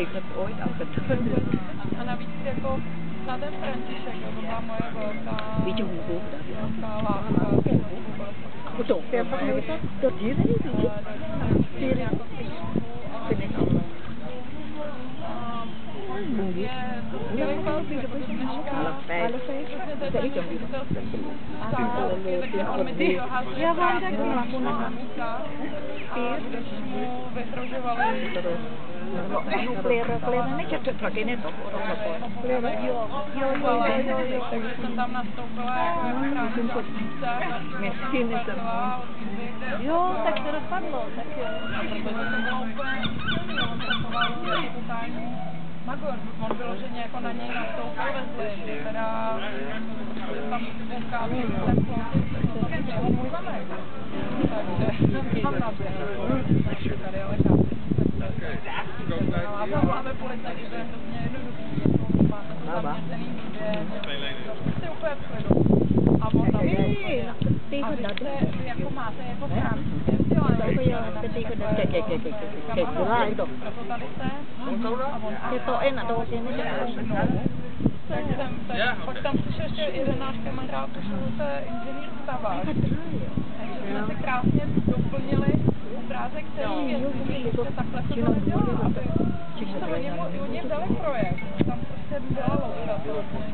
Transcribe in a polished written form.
rychle pojď a a navíc jako na ten František, to byla moje velká láska. Betul, to diri sih. Diri aku Klerannya cedek pakainya toh orang jsem tam nastoupila jako miskin itu. Jo, tak to dopadlo, tak jo. Magor, on vyloženě jako na něj nastoupil ve Zlíně, teda tam ukázal ten můj mamek. Takže tam naběhl. Tady ale máme policajti, to je hrozně jednoduchý, máte to zaměřený výběr, jste úplně v klidu. A on tam a vy jste, jako máte jako francouzské vzdělání. Proto tady jste. Je to enak do sini. Pak tam přišel ještě jeden náš kamarád, učil se inženýr stavák. Takže jsme si krásně doplnili obrázek, který věcí, že takhle se to nedělá, aby oni dali projekt. Tam prostě byla louka.